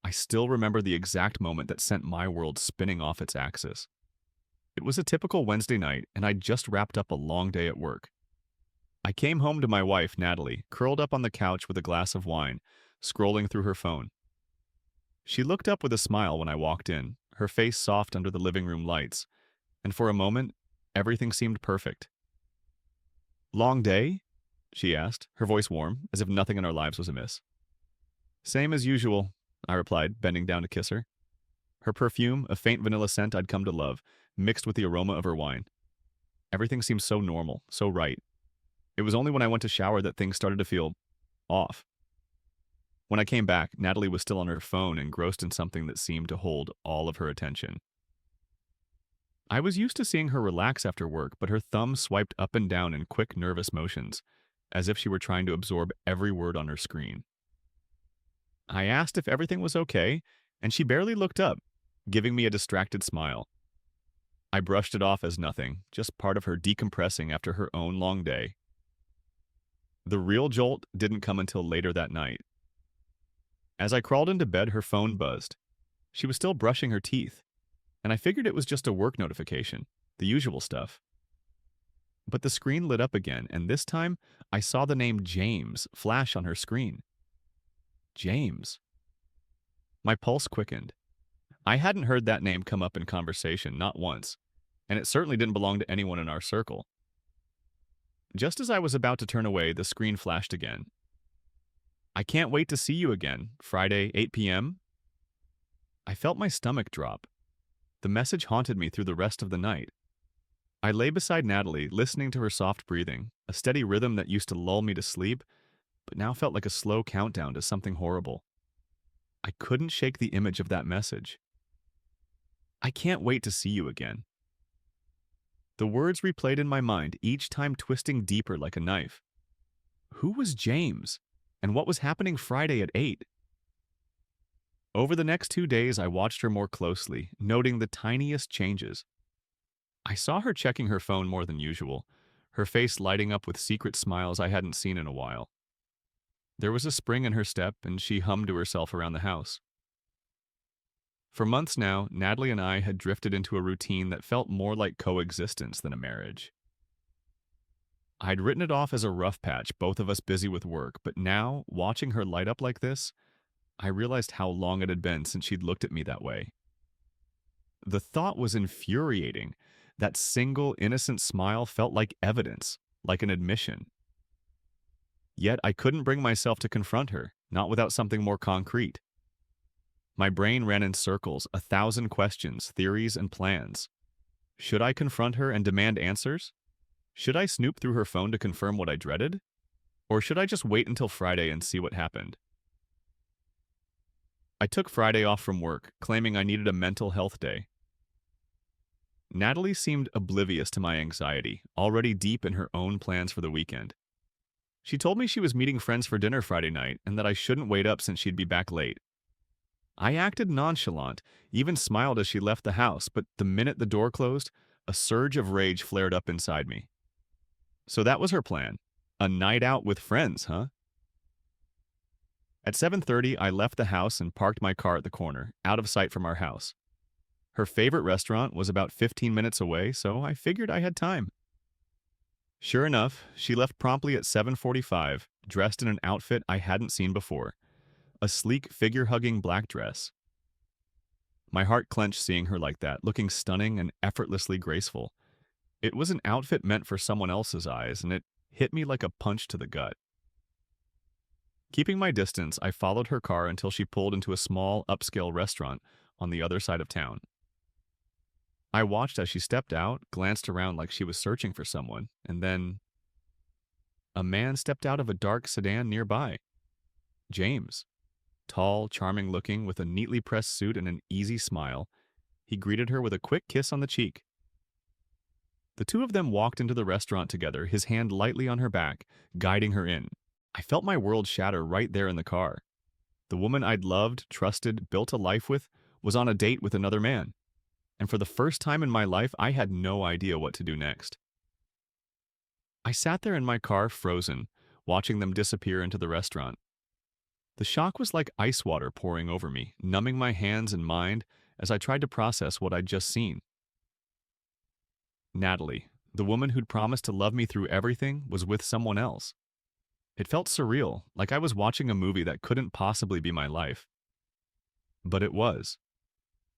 I still remember the exact moment that sent my world spinning off its axis. It was a typical Wednesday night, and I'd just wrapped up a long day at work. I came home to my wife, Natalie, curled up on the couch with a glass of wine, scrolling through her phone. She looked up with a smile when I walked in, her face soft under the living room lights, and for a moment, everything seemed perfect. "Long day?" she asked, her voice warm, as if nothing in our lives was amiss. "Same as usual," I replied, bending down to kiss her. Her perfume, a faint vanilla scent I'd come to love, mixed with the aroma of her wine. Everything seemed so normal, so right. It was only when I went to shower that things started to feel off. When I came back, Natalie was still on her phone, engrossed in something that seemed to hold all of her attention. I was used to seeing her relax after work, but her thumb swiped up and down in quick, nervous motions, as if she were trying to absorb every word on her screen. I asked if everything was okay, and she barely looked up, giving me a distracted smile. I brushed it off as nothing, just part of her decompressing after her own long day. The real jolt didn't come until later that night. As I crawled into bed, her phone buzzed. She was still brushing her teeth, and I figured it was just a work notification, the usual stuff. But the screen lit up again, and this time I saw the name James flash on her screen. James. My pulse quickened. I hadn't heard that name come up in conversation, not once, and it certainly didn't belong to anyone in our circle. Just as I was about to turn away, the screen flashed again. "I can't wait to see you again, Friday, 8 p.m. I felt my stomach drop. The message haunted me through the rest of the night. I lay beside Natalie, listening to her soft breathing, a steady rhythm that used to lull me to sleep, but now felt like a slow countdown to something horrible. I couldn't shake the image of that message. "I can't wait to see you again." The words replayed in my mind, each time twisting deeper like a knife. Who was James? And what was happening Friday at 8? Over the next 2 days, I watched her more closely, noting the tiniest changes. I saw her checking her phone more than usual, her face lighting up with secret smiles I hadn't seen in a while. There was a spring in her step, and she hummed to herself around the house. For months now, Natalie and I had drifted into a routine that felt more like coexistence than a marriage. I'd written it off as a rough patch, both of us busy with work, but now, watching her light up like this, I realized how long it had been since she'd looked at me that way. The thought was infuriating. That single, innocent smile felt like evidence, like an admission. Yet I couldn't bring myself to confront her, not without something more concrete. My brain ran in circles, 1,000 questions, theories, and plans. Should I confront her and demand answers? Should I snoop through her phone to confirm what I dreaded? Or should I just wait until Friday and see what happened? I took Friday off from work, claiming I needed a mental health day. Natalie seemed oblivious to my anxiety, already deep in her own plans for the weekend. She told me she was meeting friends for dinner Friday night and that I shouldn't wait up since she'd be back late. I acted nonchalant, even smiled as she left the house, but the minute the door closed, a surge of rage flared up inside me. So that was her plan. A night out with friends, huh? At 7:30, I left the house and parked my car at the corner, out of sight from our house. Her favorite restaurant was about 15 minutes away, so I figured I had time. Sure enough, she left promptly at 7:45, dressed in an outfit I hadn't seen before, a sleek figure-hugging black dress. My heart clenched seeing her like that, looking stunning and effortlessly graceful. It was an outfit meant for someone else's eyes, and it hit me like a punch to the gut. Keeping my distance, I followed her car until she pulled into a small, upscale restaurant on the other side of town. I watched as she stepped out, glanced around like she was searching for someone, and then a man stepped out of a dark sedan nearby. James. Tall, charming looking, with a neatly pressed suit and an easy smile, he greeted her with a quick kiss on the cheek. The two of them walked into the restaurant together, his hand lightly on her back, guiding her in. I felt my world shatter right there in the car. The woman I'd loved, trusted, built a life with, was on a date with another man. And for the first time in my life, I had no idea what to do next. I sat there in my car, frozen, watching them disappear into the restaurant. The shock was like ice water pouring over me, numbing my hands and mind as I tried to process what I'd just seen. Natalie, the woman who'd promised to love me through everything, was with someone else. It felt surreal, like I was watching a movie that couldn't possibly be my life. But it was.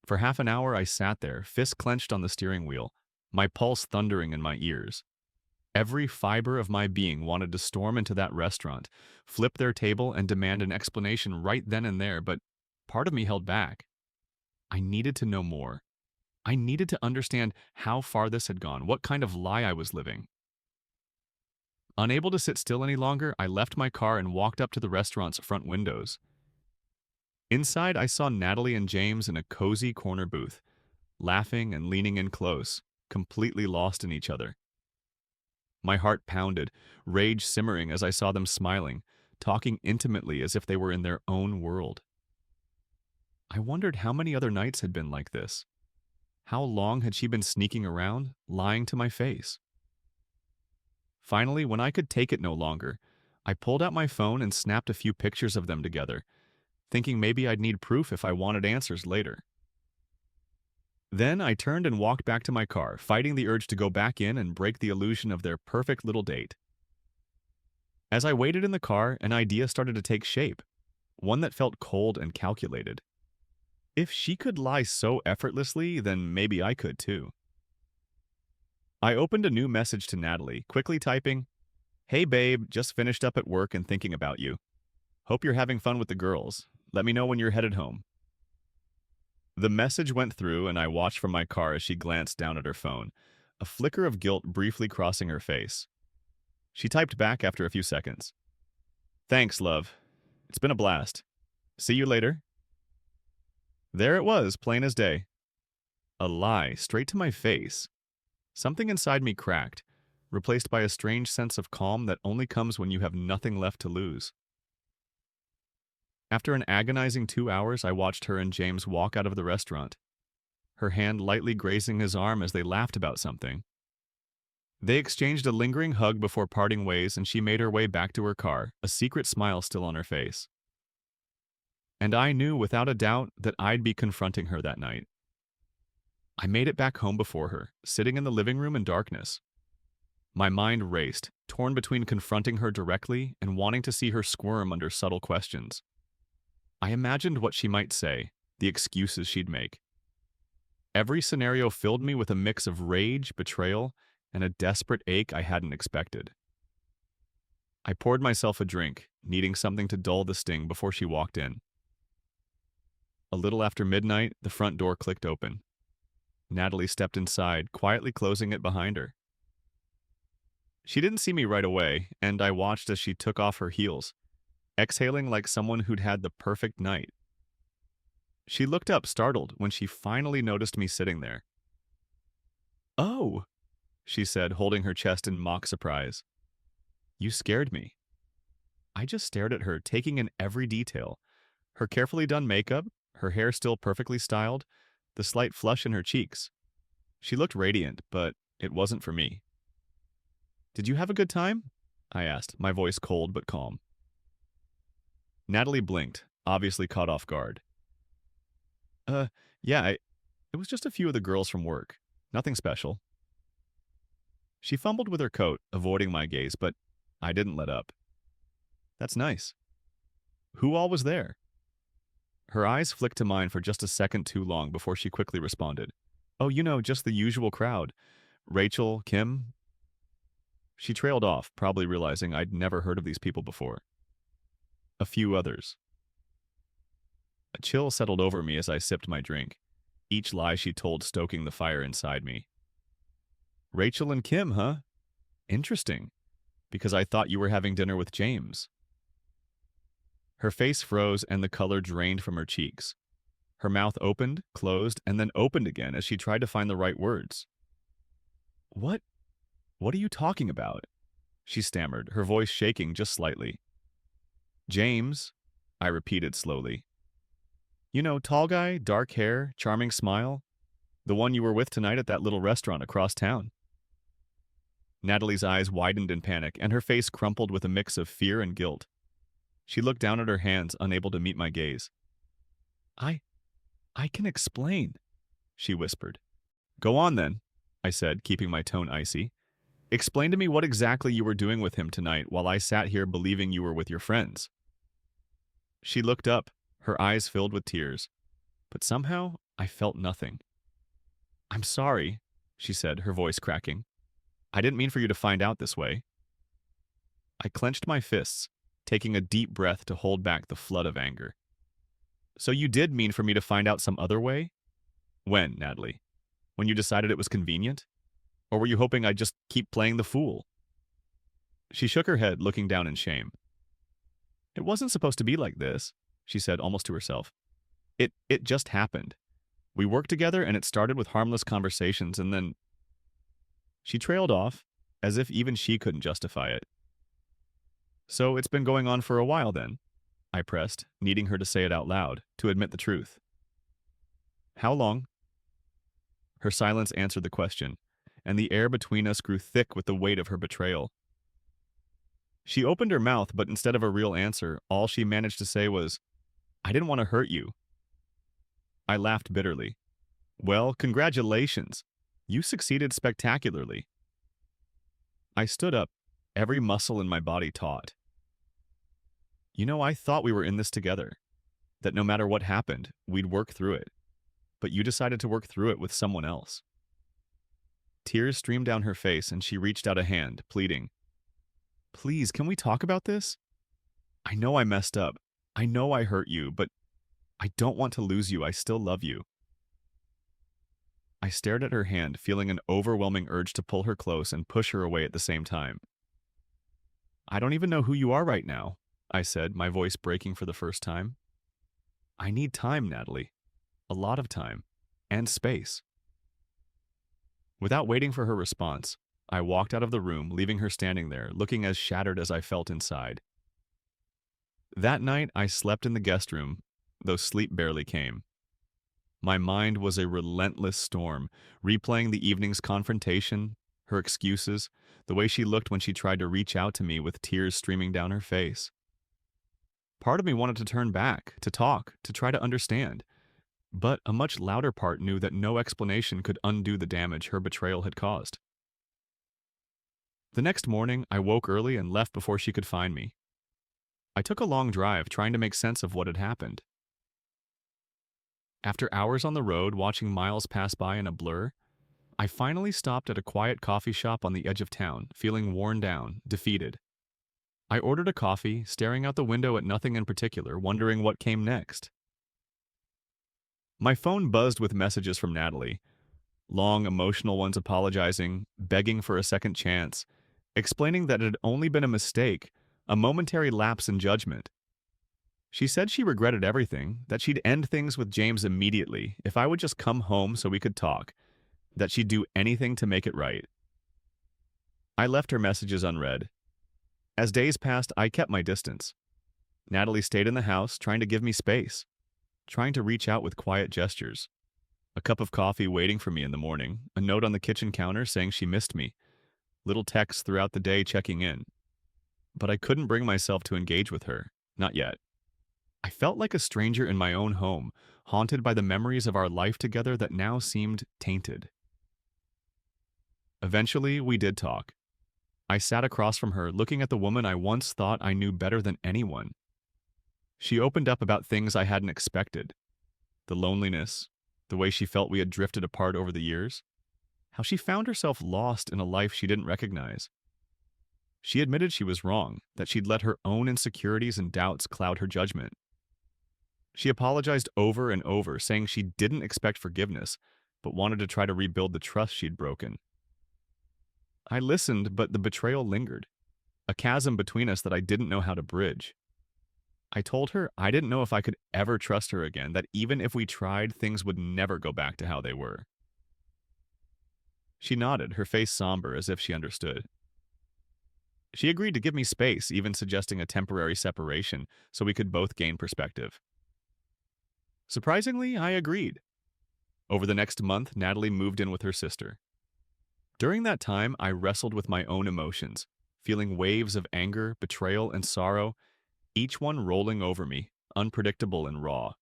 For half an hour I sat there, fists clenched on the steering wheel, my pulse thundering in my ears. Every fiber of my being wanted to storm into that restaurant, flip their table, and demand an explanation right then and there, but part of me held back. I needed to know more. I needed to understand how far this had gone, what kind of lie I was living. Unable to sit still any longer, I left my car and walked up to the restaurant's front windows. Inside, I saw Natalie and James in a cozy corner booth, laughing and leaning in close, completely lost in each other. My heart pounded, rage simmering as I saw them smiling, talking intimately as if they were in their own world. I wondered how many other nights had been like this. How long had she been sneaking around, lying to my face? Finally, when I could take it no longer, I pulled out my phone and snapped a few pictures of them together, thinking maybe I'd need proof if I wanted answers later. Then I turned and walked back to my car, fighting the urge to go back in and break the illusion of their perfect little date. As I waited in the car, an idea started to take shape, one that felt cold and calculated. If she could lie so effortlessly, then maybe I could too. I opened a new message to Natalie, quickly typing, "Hey babe, just finished up at work and thinking about you. Hope you're having fun with the girls. Let me know when you're headed home." The message went through and I watched from my car as she glanced down at her phone, a flicker of guilt briefly crossing her face. She typed back after a few seconds. "Thanks, love. It's been a blast. See you later." There it was, plain as day. A lie, straight to my face. Something inside me cracked, replaced by a strange sense of calm that only comes when you have nothing left to lose. After an agonizing 2 hours, I watched her and James walk out of the restaurant, her hand lightly grazing his arm as they laughed about something. They exchanged a lingering hug before parting ways, and she made her way back to her car, a secret smile still on her face. And I knew without a doubt that I'd be confronting her that night. I made it back home before her, sitting in the living room in darkness. My mind raced, torn between confronting her directly and wanting to see her squirm under subtle questions. I imagined what she might say, the excuses she'd make. Every scenario filled me with a mix of rage, betrayal, and a desperate ache I hadn't expected. I poured myself a drink, needing something to dull the sting before she walked in. A little after midnight, the front door clicked open. Natalie stepped inside, quietly closing it behind her. She didn't see me right away, and I watched as she took off her heels, exhaling like someone who'd had the perfect night. She looked up, startled, when she finally noticed me sitting there. "Oh," she said, holding her chest in mock surprise. "You scared me." I just stared at her, taking in every detail. Her carefully done makeup, her hair still perfectly styled, the slight flush in her cheeks. She looked radiant, but it wasn't for me. "Did you have a good time?" I asked, my voice cold but calm. Natalie blinked, obviously caught off guard. Yeah, it was just a few of the girls from work. Nothing special." She fumbled with her coat, avoiding my gaze, but I didn't let up. "That's nice. Who all was there?" Her eyes flicked to mine for just a second too long before she quickly responded. "Oh, just the usual crowd. Rachel, Kim." She trailed off, probably realizing I'd never heard of these people before. "A few others." A chill settled over me as I sipped my drink, each lie she told stoking the fire inside me. "Rachel and Kim, huh? Interesting, because I thought you were having dinner with James." Her face froze and the color drained from her cheeks. Her mouth opened, closed, and then opened again as she tried to find the right words. What are you talking about?" she stammered, her voice shaking just slightly. "James," I repeated slowly. Tall guy, dark hair, charming smile. The one you were with tonight at that little restaurant across town." Natalie's eyes widened in panic, and her face crumpled with a mix of fear and guilt. She looked down at her hands, unable to meet my gaze. I, I can explain, she whispered. Go on then, I said, keeping my tone icy. Explain to me what exactly you were doing with him tonight while I sat here believing you were with your friends. She looked up, her eyes filled with tears, but somehow I felt nothing. I'm sorry, she said, her voice cracking. I didn't mean for you to find out this way. I clenched my fists, taking a deep breath to hold back the flood of anger. So you did mean for me to find out some other way? When, Natalie? When you decided it was convenient? Or were you hoping I'd just keep playing the fool? She shook her head, looking down in shame. It wasn't supposed to be like this, she said almost to herself. It just happened. We worked together and it started with harmless conversations and then... She trailed off, as if even she couldn't justify it. So it's been going on for a while then, I pressed, needing her to say it out loud, to admit the truth. How long? Her silence answered the question, and the air between us grew thick with the weight of her betrayal. She opened her mouth, but instead of a real answer, all she managed to say was, I didn't want to hurt you. I laughed bitterly. Well, congratulations. You succeeded spectacularly. I stood up, every muscle in my body taut. You know, I thought we were in this together, that no matter what happened, we'd work through it. But you decided to work through it with someone else. Tears streamed down her face and she reached out a hand, pleading, Please, can we talk about this? I know I messed up. I know I hurt you, but I don't want to lose you. I still love you. I stared at her hand, feeling an overwhelming urge to pull her close and push her away at the same time. I don't even know who you are right now, I said, my voice breaking for the first time. I need time, Natalie. A lot of time. And space. Without waiting for her response, I walked out of the room, leaving her standing there, looking as shattered as I felt inside. That night, I slept in the guest room, though sleep barely came. My mind was a relentless storm, replaying the evening's confrontation, her excuses, the way she looked when she tried to reach out to me with tears streaming down her face. Part of me wanted to turn back, to talk, to try to understand, but a much louder part knew that no explanation could undo the damage her betrayal had caused. The next morning, I woke early and left before she could find me. I took a long drive, trying to make sense of what had happened. After hours on the road, watching miles pass by in a blur, I finally stopped at a quiet coffee shop on the edge of town, feeling worn down, defeated. I ordered a coffee, staring out the window at nothing in particular, wondering what came next. My phone buzzed with messages from Natalie, long, emotional ones apologizing, begging for a second chance, explaining that it had only been a mistake, a momentary lapse in judgment. She said she regretted everything, that she'd end things with James immediately if I would just come home so we could talk, that she'd do anything to make it right. I left her messages unread. As days passed, I kept my distance. Natalie stayed in the house, trying to give me space, trying to reach out with quiet gestures. A cup of coffee waiting for me in the morning, a note on the kitchen counter saying she missed me, little texts throughout the day checking in. But I couldn't bring myself to engage with her, not yet. I felt like a stranger in my own home, haunted by the memories of our life together that now seemed tainted. Eventually, we did talk. I sat across from her, looking at the woman I once thought I knew better than anyone. She opened up about things I hadn't expected. The loneliness, the way she felt we had drifted apart over the years, how she found herself lost in a life she didn't recognize. She admitted she was wrong, that she'd let her own insecurities and doubts cloud her judgment. She apologized over and over, saying she didn't expect forgiveness, but wanted to try to rebuild the trust she'd broken. I listened, but the betrayal lingered, a chasm between us that I didn't know how to bridge. I told her I didn't know if I could ever trust her again, that even if we tried, things would never go back to how they were. She nodded, her face somber, as if she understood. She agreed to give me space, even suggesting a temporary separation so we could both gain perspective. Surprisingly, I agreed. Over the next month, Natalie moved in with her sister. During that time, I wrestled with my own emotions, feeling waves of anger, betrayal, and sorrow, each one rolling over me, unpredictable and raw.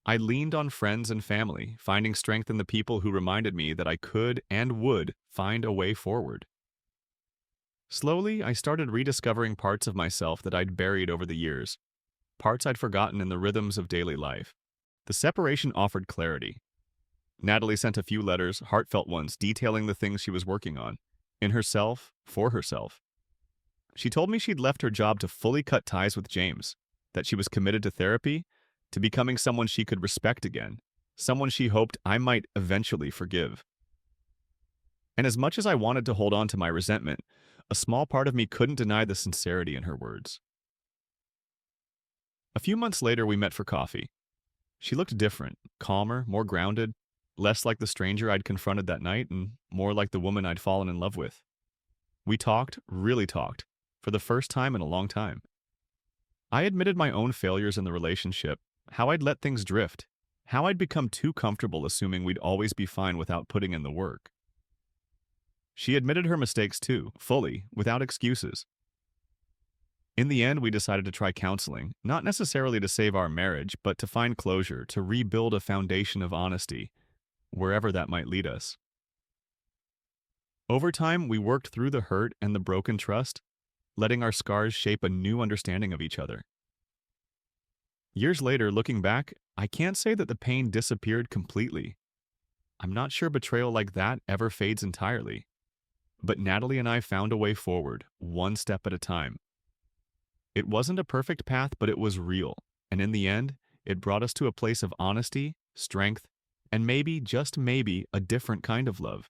I leaned on friends and family, finding strength in the people who reminded me that I could and would find a way forward. Slowly, I started rediscovering parts of myself that I'd buried over the years, parts I'd forgotten in the rhythms of daily life. The separation offered clarity. Natalie sent a few letters, heartfelt ones, detailing the things she was working on, in herself, for herself. She told me she'd left her job to fully cut ties with James, that she was committed to therapy, to becoming someone she could respect again, someone she hoped I might eventually forgive. And as much as I wanted to hold on to my resentment, a small part of me couldn't deny the sincerity in her words. A few months later, we met for coffee. She looked different, calmer, more grounded, less like the stranger I'd confronted that night and more like the woman I'd fallen in love with. We talked, really talked, for the first time in a long time. I admitted my own failures in the relationship, how I'd let things drift, how I'd become too comfortable assuming we'd always be fine without putting in the work. She admitted her mistakes too, fully, without excuses. In the end, we decided to try counseling, not necessarily to save our marriage, but to find closure, to rebuild a foundation of honesty, wherever that might lead us. Over time, we worked through the hurt and the broken trust, letting our scars shape a new understanding of each other. Years later, looking back, I can't say that the pain disappeared completely. I'm not sure betrayal like that ever fades entirely. But Natalie and I found a way forward, one step at a time. It wasn't a perfect path, but it was real, and in the end, it brought us to a place of honesty, strength, and maybe, just maybe, a different kind of love.